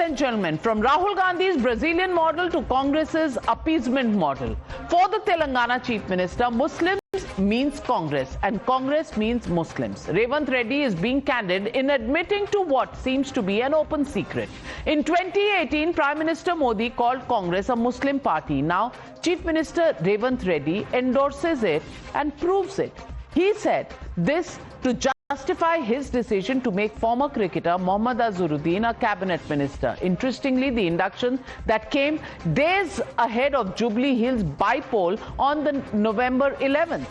and gentlemen, from Rahul Gandhi's Brazilian model to Congress's appeasement model, for the Telangana Chief Minister, Muslims means Congress and Congress means Muslims. Revanth Reddy is being candid in admitting to what seems to be an open secret. In 2018, Prime Minister Modi called Congress a Muslim party. Now, Chief Minister Revanth Reddy endorses it and proves it. He said this to justify his decision to make former cricketer Mohammad Azharuddin a cabinet minister. Interestingly, the induction that came days ahead of Jubilee Hills bypoll on the November 11th.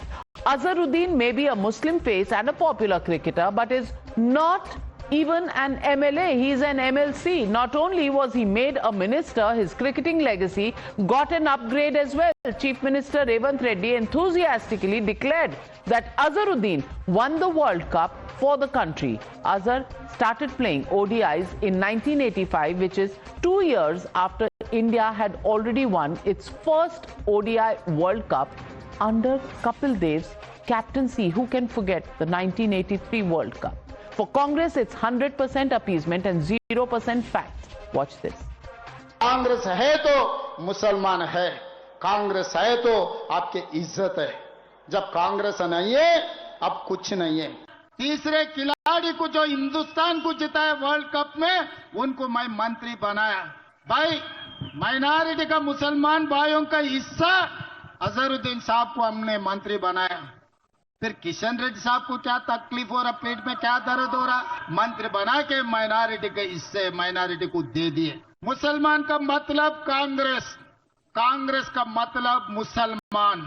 Azharuddin may be a Muslim face and a popular cricketer, but is not even an MLA. He is an MLC. Not only was he made a minister, his cricketing legacy got an upgrade as well. Chief Minister Revanth Reddy enthusiastically declared that Azharuddin won the World Cup for the country. Azhar started playing ODIs in 1985, which is 2 years after India had already won its first ODI World Cup under Kapil Dev's captaincy. Who can forget the 1983 World Cup? For Congress, it's 100% appeasement and 0% facts. Watch this. Congress है तो मुसलमान है, कांग्रेस है तो आपकी इज्जत है. जब कांग्रेस नहीं है, अब कुछ नहीं है. तीसरे खिलाड़ी को जो हिंदुस्तान को जिताया वर्ल्ड कप में, उनको मैं मंत्री बनाया. भाई, माइनॉरिटी का मुसलमान भाइयों का हिस्सा अजहरुद्दीन साहब को हमने मंत्री बनाया. फिर किशन रेड्डी साहब को क्या तकलीफ हो रहा, पेट में क्या दर्द हो रहा, मंत्री बना के माइनॉरिटी के हिस्से माइनॉरिटी को दे दिए. मुसलमान का मतलब कांग्रेस, कांग्रेस का मतलब मुसलमान.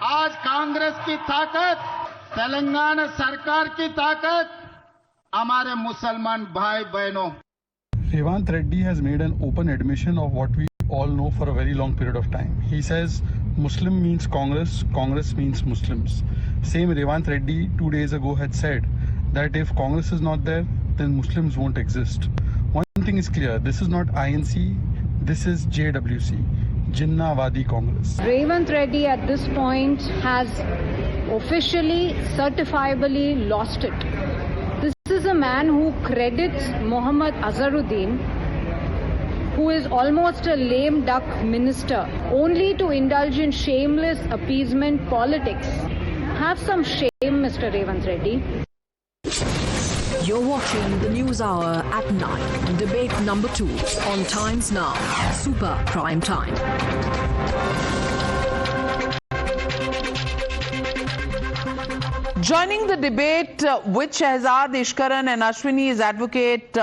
आज कांग्रेस की ताकत, तेलंगाना सरकार की ताकत, हमारे मुसलमान भाई बहनों. Revanth Reddy has made an open admission of what we all know for a very long period of time. He says Muslim means Congress, Congress means Muslims. Same Revanth Reddy 2 days ago had said that if Congress is not there, then Muslims won't exist. One thing is clear, this is not INC, this is JWC, Jinnah Wadi Congress. Revanth Reddy at this point has officially, certifiably lost it. This is a man who credits Mohammad Azharuddin, who is almost a lame duck minister, only to indulge in shameless appeasement politics. Have some shame, Mr. Revanth Reddy. You're watching the News Hour at 9. Debate number 2 on Times Now. Super Prime Time. Joining the debate with Shehzad Ishkaran and Ashwini is advocate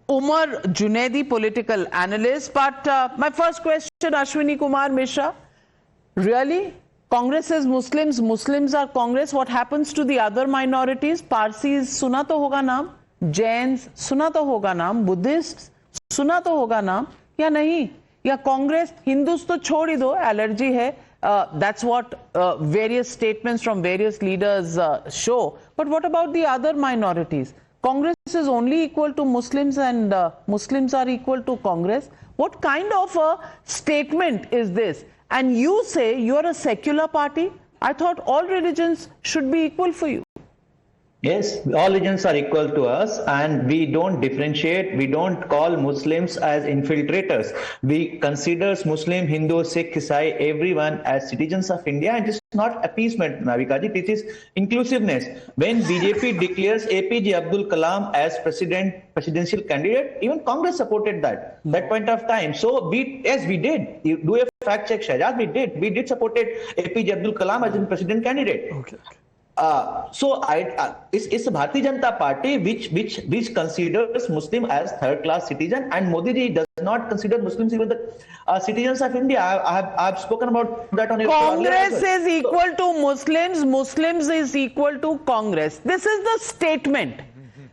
Umar Junaidi, political analyst. But my first question, Ashwini Kumar Mishra, really? Congress is Muslims, Muslims are Congress. What happens to the other minorities? Parsis, suna to hoga naam. Jains, suna to hoga naam. Buddhists, suna to hoga naam. Ya nahi? Ya Congress, Hindus to chhod hi do, allergy hai. That's what various statements from various leaders show. But what about the other minorities? Congress is only equal to Muslims and Muslims are equal to Congress. What kind of a statement is this? And you say you're a secular party? I thought all religions should be equal for you. Yes, all religions are equal to us and we don't differentiate. We don't call Muslims as infiltrators. We consider Muslim, Hindu, Sikh, Isai, everyone as citizens of India, and it's not appeasement, Navika ji, it is inclusiveness. When BJP declares APJ Abdul Kalam as presidential candidate, even Congress supported that point of time. So we did. You do a fact check, Shehzad, we did supported APJ Abdul Kalam as a president candidate. Okay. So it's a Bharatiya Janata Party which considers Muslim as third-class citizen, and Modi ji does not consider Muslims even the citizens of India. I've spoken about that on Congress is equal to Muslims, Muslims is equal to Congress. This is the statement.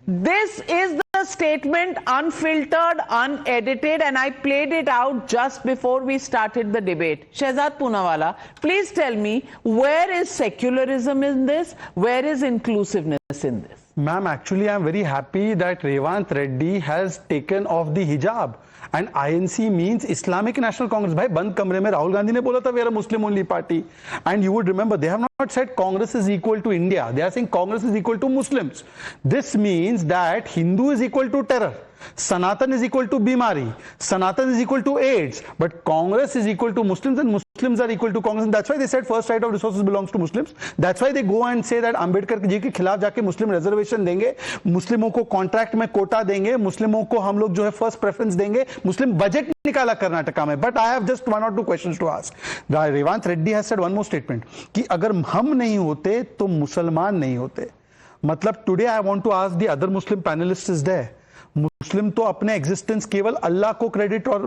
This is the statement, unfiltered, unedited, and I played it out just before we started the debate. Shehzad Poonawala, please tell me, where is secularism in this? Where is inclusiveness in this? Ma'am, actually I am very happy that Revanth Reddy has taken off the hijab. And INC means Islamic National Congress. Bhai, band kamre mein Rahul Gandhi ne bola tha, we are a Muslim only party. And you would remember, they have not said Congress is equal to India. They are saying Congress is equal to Muslims. This means that Hindu is equal to terror. Sanatan is equal to Bimari. Sanatan is equal to AIDS. But Congress is equal to Muslims and Muslims are equal to Congress. And that's why they said first right of resources belongs to Muslims. That's why they go and say that Ambedkar जी के खिलाफ जाके मुस्लिम reservation देंगे, मुस्लिमों को contract में कोटा देंगे, मुस्लिमों को हम लोग जो है फर्स्ट प्रेफरेंस देंगे, मुस्लिम बजट निकाला कर्नाटका में. But I have just 1 or 2 questions to ask. Revanth Reddy has said one more statement कि अगर हम नहीं होते तो मुसलमान नहीं होते. मतलब today I want to ask the other Muslim panelists is there. मुस्लिम तो अपने एग्जिस्टेंस केवल अल्लाह को क्रेडिट और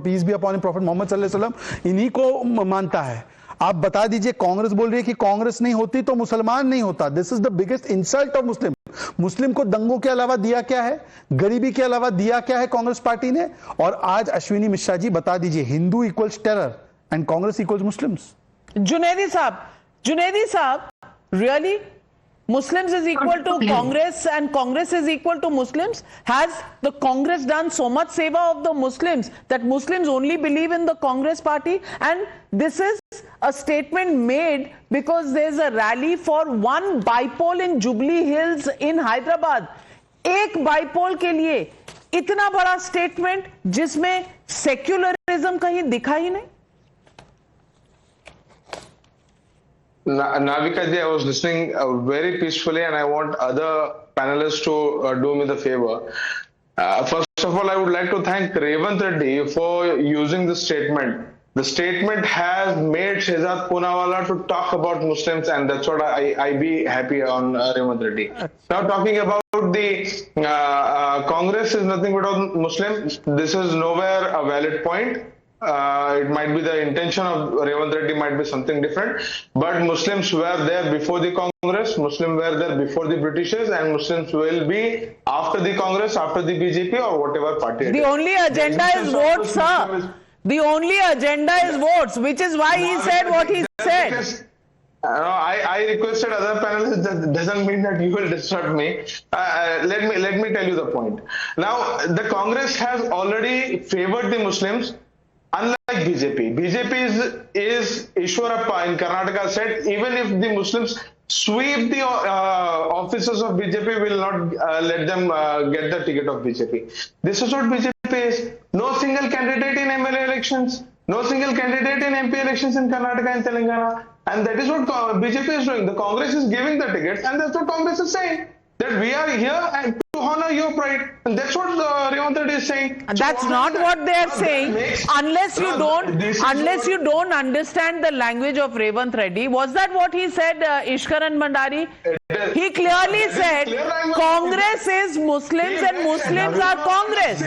peace be upon prophet Muhammad सल्लल्लाहु अलैहि वसल्लम इन्हीं को मानता है. आप बता दीजिए, कांग्रेस बोल रही है कि कांग्रेस नहीं होती तो मुसलमान नहीं होता. This is the biggest insult of Muslim. Muslim को दंगों के अलावा दिया क्या है, गरीबी के अलावा दिया क्या है कांग्रेस पार्टी ने. और आज अश्विनी मिश्रा जी बता दीजिए, Hindu equals terror and Congress equals Muslims. Junaidi साहब, really? Muslims is equal to Congress and Congress is equal to Muslims? Has the Congress done so much seva of the Muslims that Muslims only believe in the Congress party? And this is a statement made because there's a rally for one bypoll in Jubilee Hills in Hyderabad. एक bypoll के लिए इतना बड़ा statement जिसमें secularism कहीं दिखा ही नहीं. Navika ji, I was listening very peacefully and I want other panelists to do me the favor. First of all, I would like to thank Revanth Reddy for using this statement. The statement has made Shehzad Poonawalla to talk about Muslims, and that's what I be happy on Revanth Reddy. Now talking about the Congress is nothing but a Muslim. This is nowhere a valid point. It might be the intention of Revanth Reddy might be something different, but Muslims were there before the Congress, Muslims were there before the Britishers, and Muslims will be after the Congress, after the BJP or whatever party. The only agenda is votes, sir. The only agenda is votes, which is why he said what he said. I requested other panelists. That doesn't mean that you will disturb me. Let me tell you the point. Now, the Congress has already favored the Muslims. Unlike BJP, BJP is Ishwarappa in Karnataka said even if the Muslims sweep the offices of BJP, will not let them get the ticket of BJP. This is what BJP is. No single candidate in MLA elections, no single candidate in MP elections in Karnataka and Telangana, and that is what BJP is doing. The Congress is giving the tickets, and that's what Congress is saying. That we are here and to honor your pride, and that's what Revanth Reddy is saying. That's not what they are saying. Unless you don't understand the language of Revanth Reddy. Was that what he said, Ishkaran Mandari? He clearly said Congress is Muslims and Muslims are Congress.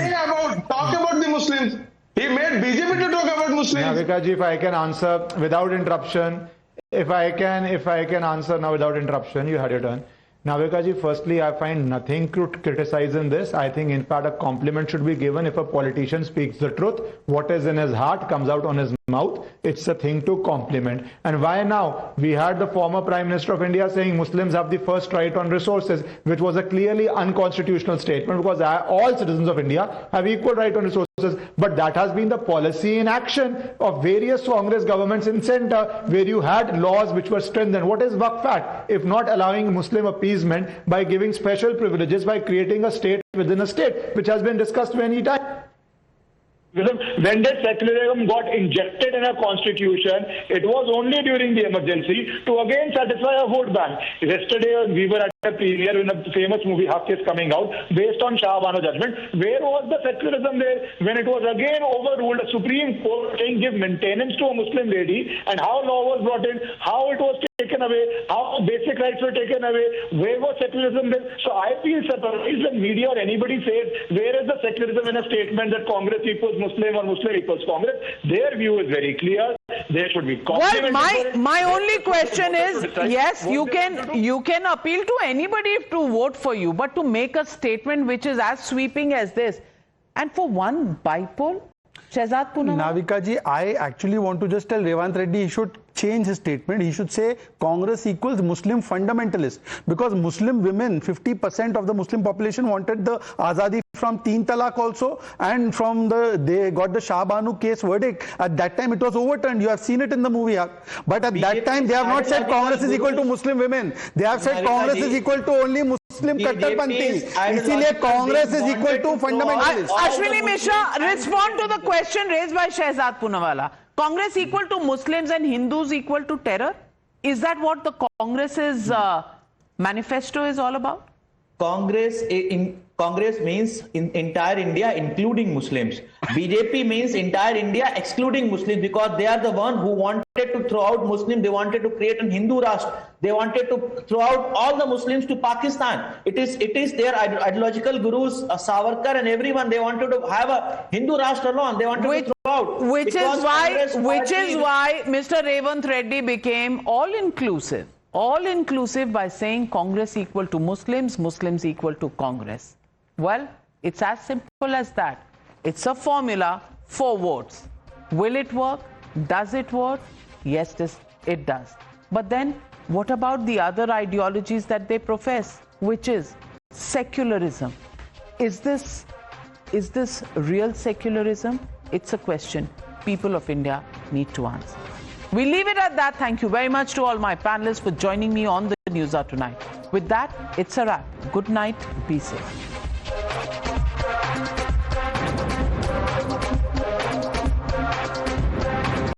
Talk about the Muslims. He made BJP to talk about Muslims. Navika ji, if I can answer without interruption, if I can answer now without interruption, you had your turn. Navika ji, firstly, I find nothing to criticize in this. I think, in fact, a compliment should be given if a politician speaks the truth. What is in his heart comes out on his mouth. It's a thing to compliment. And why now? We had the former Prime Minister of India saying Muslims have the first right on resources, which was a clearly unconstitutional statement because all citizens of India have equal right on resources. But that has been the policy in action of various Congress governments in centre, where you had laws which were strengthened. What is Waqf Act? If not allowing Muslim appeasement by giving special privileges, by creating a state within a state, which has been discussed many times. When did secularism got injected in a constitution, it was only during the emergency to again satisfy a vote bank. Yesterday we were at a premiere when a famous movie Haq is coming out based on Shah Bano judgment. Where was the secularism there when it was again overruled? A Supreme Court saying give maintenance to a Muslim lady, and how law was brought in, how it was taken away, how basic rights were taken away. Where was secularism then? So I feel surprised when media or anybody says where is the secularism in a statement that Congress equals Muslim or Muslim equals Congress. Their view is very clear. There should be well, my only question is, yes, you can appeal to anybody to vote for you, but to make a statement which is as sweeping as this, and for one bypoll, Shehzad Poonawalla. Navika ji, I actually want to just tell Revanth Reddy he should change his statement. He should say Congress equals Muslim fundamentalist, because Muslim women, 50% of the Muslim population wanted the Azadi from Teen Talaq also, and from they got the Shah Banu case verdict. At that time it was overturned. You have seen it in the movie. But at that time they have not said Congress is equal to Muslim women. They have said Congress is equal to only Muslim Muslim कट्टरपंथी, इसीलिए Congress is equal to fundamentalist. Ashwini Mishra, respond to the question raised by Shehzad Poonawalla. Congress equal to Muslims and Hindus equal to terror? Is that what the Congress's manifesto is all about? Congress means in entire India, including Muslims. BJP means entire India, excluding Muslims, because they are the one who wanted to throw out Muslims. They wanted to create a Hindu Rashtra. They wanted to throw out all the Muslims to Pakistan. It is their ideological gurus, Savarkar and everyone. They wanted to have a Hindu Rashtra alone. They wanted to throw out. Which is why Mr. Revanth Reddy became all-inclusive. All-inclusive by saying Congress equal to Muslims, Muslims equal to Congress. Well, it's as simple as that. It's a formula for votes. Will it work? Does it work? Yes, it does. But then, what about the other ideologies that they profess, which is secularism? Is this real secularism? It's a question people of India need to answer. We leave it at that. Thank you very much to all my panelists for joining me on the Newshour tonight. With that, it's a wrap. Good night. Be safe.